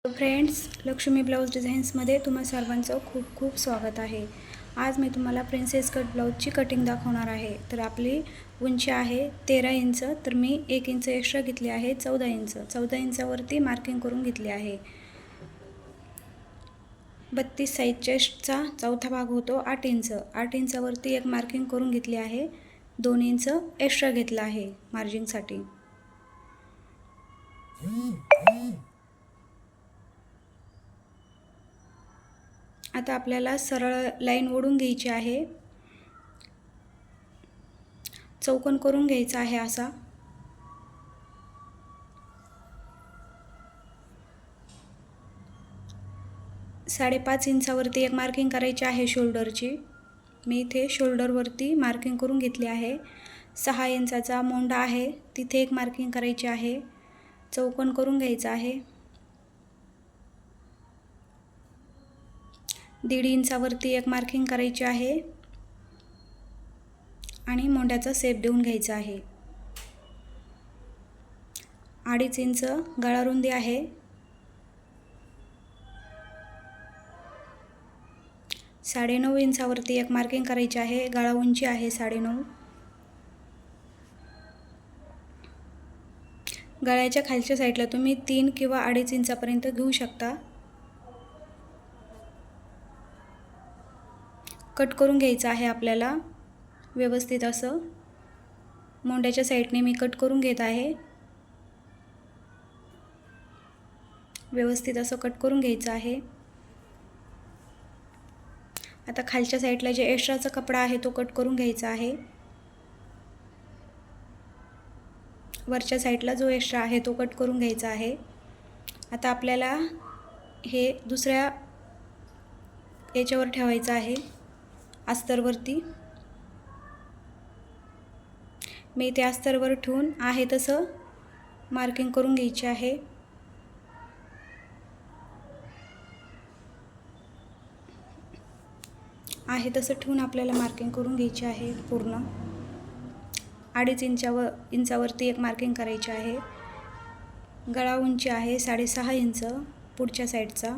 Friends, Lakshmi blouse डिझाईन्समध्ये तुम्हा सर्वांचं खूप खूप स्वागत आहे। आज मी तुम्हाला प्रिन्सेस कट ब्लाऊजची कटिंग दाखवणार आहे। तर आपली उंची आहे 13 इंच, तर मी 1 इंच एक्स्ट्रा घेतली आहे 14 इंच। 14 इंचावरती मार्किंग करून घेतली आहे। 32 साईज चेस्टचा चौथा भाग होतो 8 इंच। 8 इंचावरती एक मार्किंग करून घेतली आहे। 2 इंच एक्स्ट्रा घेतला आहे मार्जिंगसाठी। आता आपल्याला सरळ लाईन ओढून घ्यायची आहे। चौकोन करून घ्यायचा आहे असा। साडेपाच इंचावरती एक मार्किंग करायची आहे शोल्डरची। मी इथे शोल्डरवरती मार्किंग करून घेतली आहे। 6 इंचाचा मोंडा आहे, तिथे एक मार्किंग करायची आहे। चौकोन करून घ्यायचा आहे। 1.5 इंचावरती एक मार्किंग करायची आहे आणि मोंड्याचा शेप देऊन घ्यायचा आहे। 2.5 इंच गळा रुंदी आहे। 9.5 इंचावरती एक मार्किंग करायची आहे। गळा उंची आहे 9.5। गळ्याच्या खालच्या साईडला तुम्ही 3 किंवा 2.5 इंचापर्यंत घेऊ शकता। कट करून घ्यायचं आहे आपल्याला व्यवस्थित असं। मोंड्याच्या साईडने मी कट करून घेत आहे। व्यवस्थित असं कट करून घ्यायचं आहे। आता खालच्या साईडला जे एक्स्ट्राचा कपडा आहे तो कट करून घ्यायचा आहे। वरच्या साईडला जो एक्स्ट्रा आहे तो कट करून घ्यायचा आहे। आता आपल्याला हे दुसऱ्या याच्यावर ठेवायचं आहे, अस्तरवरती। मी ते अस्तरवर ठेवून आहे तसं मार्किंग करून घ्यायची आहे। आहे तसं ठेवून आपल्याला मार्किंग करून घ्यायची आहे पूर्ण। 2.5 इंचावरती एक मार्किंग करायची आहे। गळा उंची आहे 6.5 इंच पुढच्या साईडचा।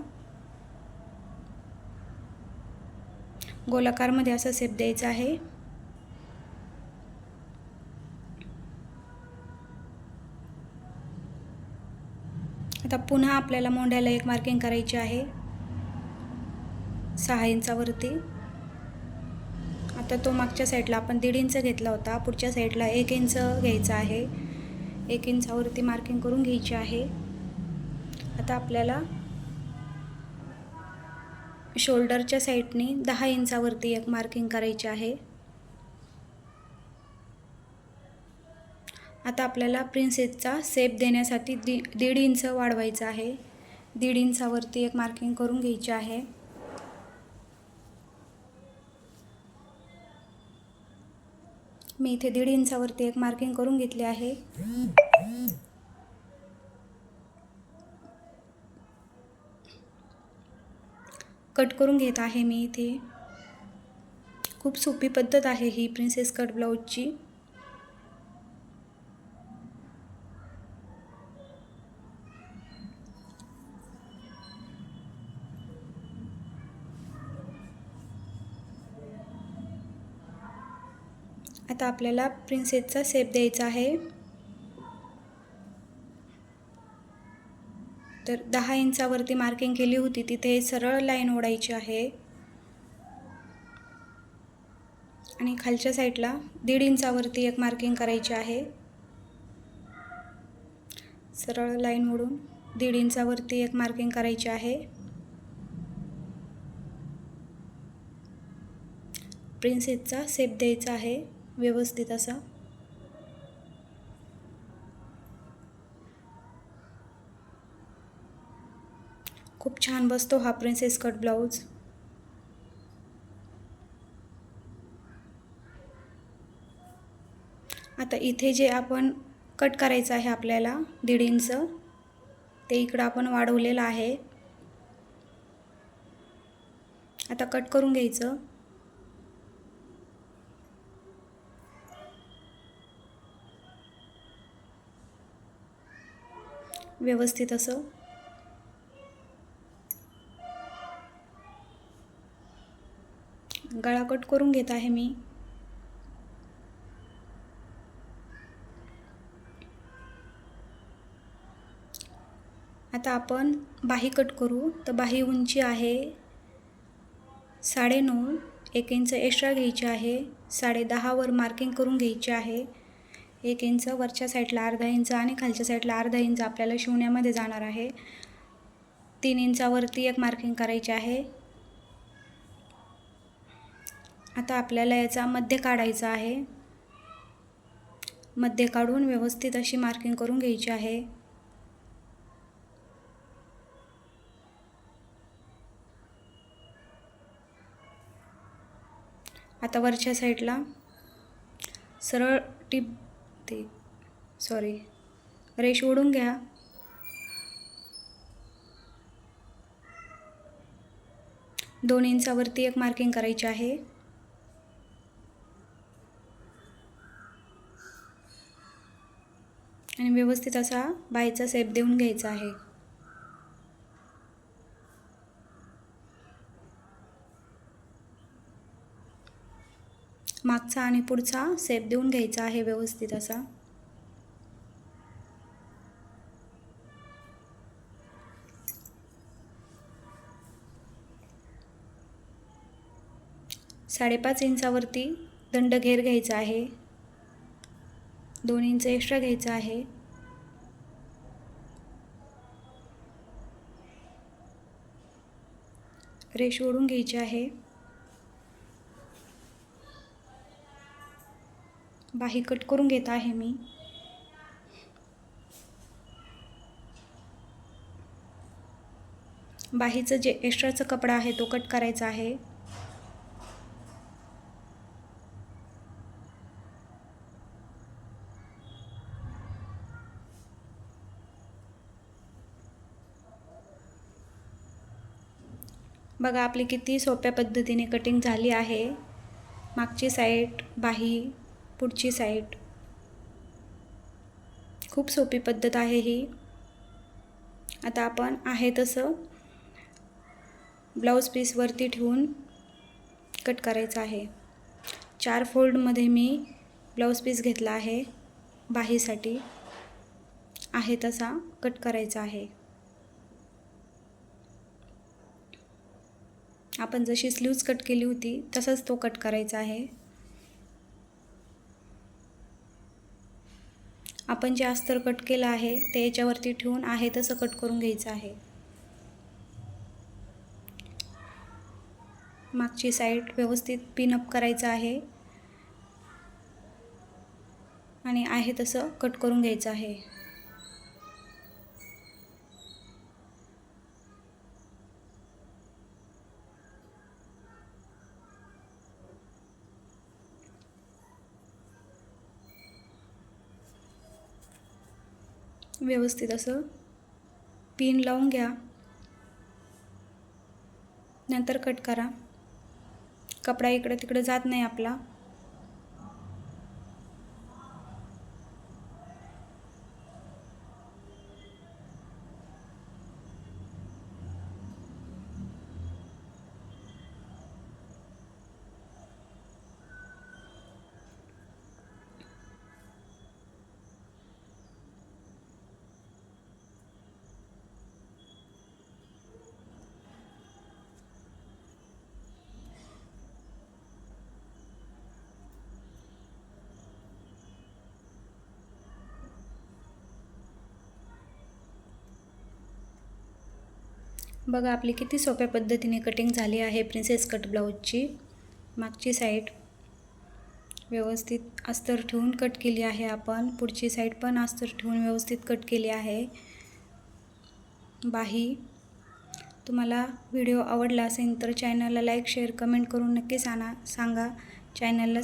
गोलाकारमध्ये असा शेप द्यायचा आहे। आता पुन्हा आपल्याला मोंड्याला एक मार्किंग करायची आहे 6 इंचावरती। आता तो मागच्या साईडला आपण 1.5 इंच घेतला होता, पुढच्या साईडला 1 इंच घ्यायचा आहे। 1 इंचावरती मार्किंग करून घ्यायची आहे। आता आपल्याला शोल्डरच्या साईडने 10 इंचावरती एक मार्किंग करायची आहे। आता आपल्याला प्रिन्सेसचा शेप देण्यासाठी 1.5 इंच वाढवायचं आहे। 1.5 इंचावरती एक मार्किंग करून घ्यायची आहे। मी इथे 1.5 इंचावरती एक मार्किंग करून घेतली आहे। कट करून घेत आहे मी इथे। खूप सोपी पद्धत आहे ही प्रिन्सेस कट ब्लाऊजची। आता आपल्याला प्रिन्सेसचा शेप द्यायचा आहे। तर 10 इंचावरती मार्किंग केली होती, तिथे सरळ लाईन ओढायची आहे आणि खालच्या साईडला 1.5 इंचावरती एक मार्किंग करायची आहे। सरळ लाईन ओढून 1.5 इंचावरती एक मार्किंग करायची आहे। प्रिन्सेसचा शेप द्यायचा आहे व्यवस्थित असा। खूप छान बसतो हा प्रिन्सेस कट ब्लाऊज। आता इथे जे आपण कट करायचं आहे आपल्याला 1.5 इंच, ते इकडं आपण वाढवलेलं आहे। आता कट करून घ्यायचं। व्यवस्थित असं गळा कट करून घेत आहे मी। आता आपण बाही कट करू। तर बाही उंची आहे 9.5, 1 इंच एक्स्ट्रा घ्यायची आहे। 10.5 वर मार्किंग करून घ्यायची आहे। 1 इंच वरच्या साईडला, अर्धा इंच आणि खालच्या साईडला अर्धा इंच आपल्याला शिवण्यामध्ये जाणार आहे। 3 इंचावरती एक मार्किंग करायची आहे। आता आपल्याला याचा मध्य काढायचा आहे। मध्य काढून व्यवस्थित अशी मार्किंग करून घ्यायची आहे। आता वरच्या साईडला सरळ रेष ओढून घ्या। दोन इंचावरती एक मार्किंग करायची आहे। आणि व्यवस्थित असा बाहीचा शेप देऊन घ्यायचा आहे। मागचा आणि पुढचा शेप देऊन घ्यायचा आहे व्यवस्थित असा। साडेपाच इंचावरती दंड घेर घ्यायचा आहे। 2 इंच एक्स्ट्रा घ्यायचा आहे। रेष ओढून घ्यायची आहे। बाही कट करून घेत आहे मी। बाहीचं जे एक्स्ट्राचा कपडा आहे तो कट करायचा आहे। बघा आपली किती सोप्या पद्धतीने कटिंग झाली आहे। मागची साईड, बाही, पुढची साईड। खूप सोपी पद्धत आहे ही। आता आपण आहे तसं ब्लाऊज पीस वरती ठेवून कट करायचं आहे। 4 फोल्डमध्ये मी ब्लाऊज पीस घेतला आहे। बाहीसाठी आहे तसा कट करायचा आहे। आपण जशी स्लीव्ज कट केली होती तसंच तो कट करायचा आहे। आपण जे अस्तर कट केलं आहे ते याच्यावरती ठेवून आहे तसं कट करून घ्यायचं आहे। मागची साईड व्यवस्थित पिन अप करायचं आहे आणि आहे तसं कट करून घ्यायचं आहे। व्यवस्थित असं पिन लावून घ्या, नंतर कट करा। कपडा इकडे तिकडे जात नाही आपला। बघा आपली किती सोप्या पद्धतीने कटिंग झाली आहे प्रिन्सेस कट ब्लाऊजची। मागची साईड व्यवस्थित अस्तर ठेवून कट केली आहे आपण। पुढची साईड पण अस्तर ठेवून व्यवस्थित कट केली आहे। बाही तुम्हाला व्हिडिओ आवडला असेल तर चॅनलला लाईक, शेअर, कमेंट करून नक्की सांगा। चॅनलला